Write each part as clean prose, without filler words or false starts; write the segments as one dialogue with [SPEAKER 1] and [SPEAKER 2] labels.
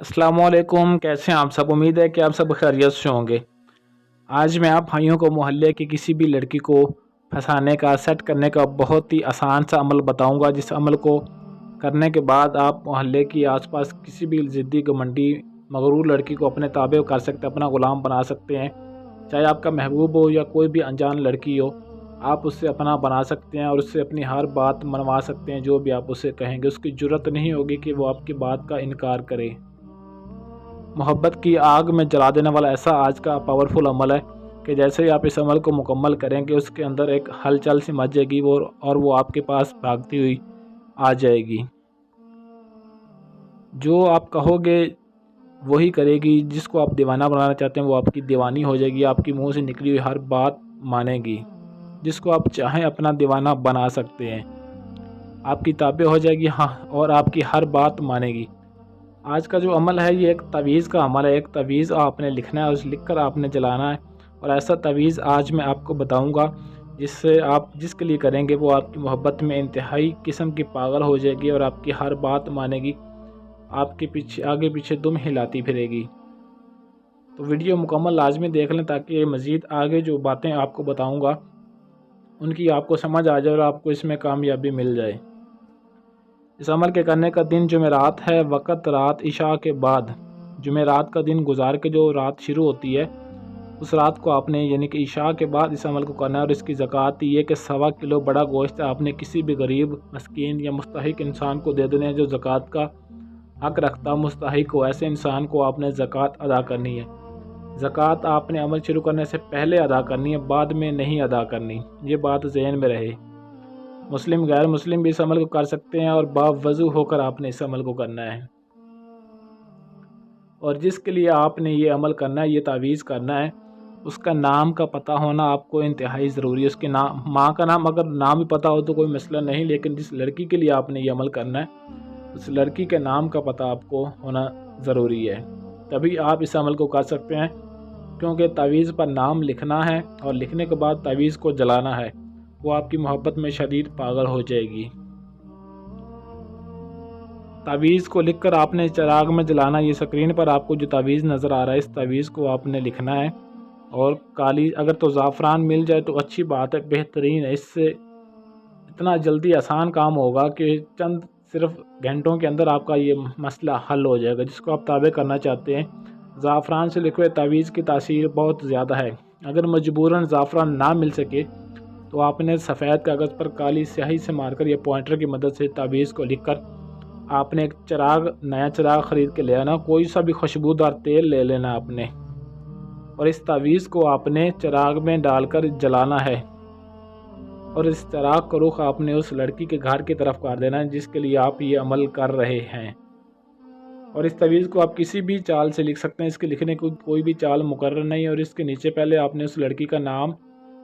[SPEAKER 1] अस्सलाम वालेकुम। कैसे हैं आप सब? उम्मीद है कि आप सब खैरियत से होंगे। आज मैं आप भाइयों को मोहल्ले की किसी भी लड़की को फंसाने का, सेट करने का बहुत ही आसान सा अमल बताऊंगा, जिस अमल को करने के बाद आप मोहल्ले की आसपास किसी भी ज़िद्दी घमंडी मगरूर लड़की को अपने ताबे कर सकते हैं, अपना ग़ुलाम बना सकते हैं। चाहे आपका महबूब हो या कोई भी अनजान लड़की हो, आप उससे अपना बना सकते हैं और उससे अपनी हर बात मनवा सकते हैं। जो भी आप उसे कहेंगे उसकी जुर्रत नहीं होगी कि वो आपकी बात का इनकार करे। मोहब्बत की आग में जला देने वाला ऐसा आज का पावरफुल अमल है कि जैसे ही आप इस अमल को मुकम्मल करेंगे, उसके अंदर एक हलचल सी मच जाएगी और वो आपके पास भागती हुई आ जाएगी। जो आप कहोगे वही करेगी। जिसको आप दीवाना बनाना चाहते हैं वो आपकी दीवानी हो जाएगी। आपकी मुंह से निकली हुई हर बात मानेगी। जिसको आप चाहें अपना दीवाना बना सकते हैं। आपकी ताबे हो जाएगी, हाँ, और आपकी हर बात मानेगी। आज का जो अमल है ये एक तवीज़ का अमल है। एक तवीज़ आपने लिखना है, उस लिख कर आपने जलाना है। और ऐसा तवीज़ आज मैं आपको बताऊंगा जिससे आप जिसके लिए करेंगे वो आपकी मोहब्बत में इंतहाई किस्म की पागल हो जाएगी और आपकी हर बात मानेगी। आपके पीछे आगे पीछे दुम हिलाती फिरेगी। तो वीडियो मुकम्मल लाजमी देख लें ताकि मज़ीद आगे जो बातें आपको बताऊँगा उनकी आपको समझ आ जाए और आपको इसमें कामयाबी मिल जाए। इस अमल के करने का दिन जुमेरात है, वक़्त रात इशा के बाद। जुमेरात का दिन गुजार के जो रात शुरू होती है उस रात को आपने यानी कि इशा के बाद इस अमल को करना है। और इसकी ज़कात ये कि 1.25 किलो बड़ा गोश्त आपने किसी भी गरीब, मस्कीन या मुस्तहिक इंसान को दे देने हैं जो ज़कात का हक़ रखता, मुस्तहिक हो। ऐसे इंसान को आपने ज़कात अदा करनी है। ज़कात आपने अमल शुरू करने से पहले अदा करनी है, बाद में नहीं अदा करनी। ये बात ज़हन में रहे। मुस्लिम गैर मुस्लिम भी इस अमल को कर सकते हैं और बावज़ू होकर आपने इस अमल को करना है। और जिसके लिए आपने ये अमल करना है, ये तावीज़ करना है, उसका नाम का पता होना आपको इंतहाई ज़रूरी है। उसके नाम, माँ का नाम अगर नाम भी पता हो तो कोई मसला नहीं, लेकिन जिस लड़की के लिए आपने ये अमल करना है उस लड़की के नाम का पता आपको होना ज़रूरी है। तभी आप इस अमल को कर सकते हैं, क्योंकि तावीज़ पर नाम लिखना है और लिखने के बाद तावीज़ को जलाना है। वो आपकी मोहब्बत में शदीद पागल हो जाएगी। तावीज़ को लिखकर आपने चिराग में जलाना। ये स्क्रीन पर आपको जो तावीज़ नज़र आ रहा है, इस तावीज़ को आपने लिखना है। और काली अगर तो ज़ाफ़रान मिल जाए तो अच्छी बात है, बेहतरीन है। इससे इतना जल्दी आसान काम होगा कि चंद सिर्फ घंटों के अंदर आपका ये मसला हल हो जाएगा जिसको आप ताबे करना चाहते हैं। ज़ाफ़रान से लिखे हुए तावीज़ की तासीर बहुत ज़्यादा है। अगर मजबूरन ज़ाफ़रान ना मिल सके तो आपने सफ़ेद कागज़ पर काली स्याही से मारकर या पॉइंटर की मदद से तावीज़ को लिखकर आपने एक चिराग, नया चिराग ख़रीद के ले आना। कोई सा भी खुशबूदार तेल ले लेना आपने, और इस तावीज़ को आपने चिराग में डालकर जलाना है। और इस चिराग का रुख आपने उस लड़की के घर की तरफ कर देना है जिसके लिए आप ये अमल कर रहे हैं। और इस तावीज़ को आप किसी भी चाल से लिख सकते हैं। इसके लिखने की कोई भी चाल मुकर्रर नहीं। और इसके नीचे पहले आपने उस लड़की का नाम,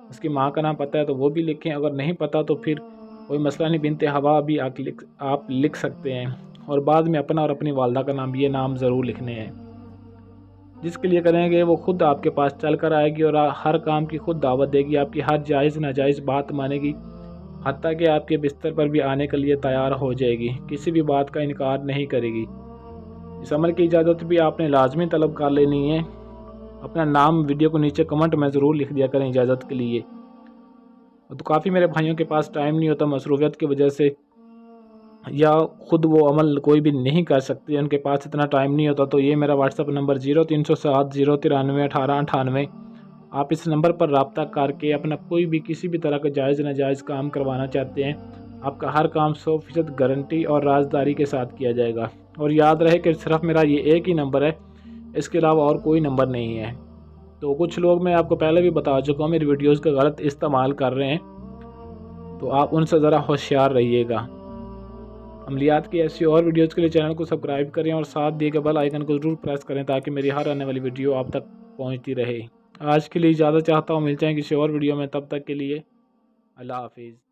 [SPEAKER 1] उसकी माँ का नाम पता है तो वो भी लिखें। अगर नहीं पता तो फिर कोई मसला नहीं, बिनते हवा भी आप लिख सकते हैं। और बाद में अपना और अपनी वालदा का नाम, ये नाम ज़रूर लिखने हैं। जिसके लिए करेंगे वो खुद आपके पास चल कर आएगी और हर काम की खुद दावत देगी। आपकी हर जायज़ नाजायज़ बात मानेगी, हत्ता कि आपके बिस्तर पर भी आने के लिए तैयार हो जाएगी। किसी भी बात का इनकार नहीं करेगी। इस अमल की इजाज़त भी आपने लाजमी तलब कर लेनी है। अपना नाम वीडियो को नीचे कमेंट में ज़रूर लिख दिया करें इजाज़त के लिए। तो काफ़ी मेरे भाइयों के पास टाइम नहीं होता मसरूफियत की वजह से, या ख़ुद वो अमल कोई भी नहीं कर सकते, उनके पास इतना टाइम नहीं होता। तो ये मेरा व्हाट्सअप नंबर 0307 093 1898। आप इस नंबर पर रब्ता करके अपना कोई भी किसी भी तरह का जायज़ नाजायज़ काम करवाना चाहते हैं, आपका हर काम 100% गारंटी और राजदारी के साथ किया जाएगा। और याद रहे कि सिर्फ मेरा ये एक ही नंबर है, इसके अलावा और कोई नंबर नहीं है। तो कुछ लोग, मैं आपको पहले भी बता चुका हूँ, मेरी वीडियोज़ का गलत इस्तेमाल कर रहे हैं, तो आप उनसे ज़रा होशियार रहिएगा। अमलियात की ऐसी और वीडियोज़ के लिए चैनल को सब्सक्राइब करें और साथ दिए गए बेल आइकन को ज़रूर प्रेस करें ताकि मेरी हर आने वाली वीडियो आप तक पहुंचती रहे। आज के लिए इजाज़त चाहता हूँ, मिलते हैं किसी और वीडियो में। तब तक के लिए अल्लाह हाफिज़।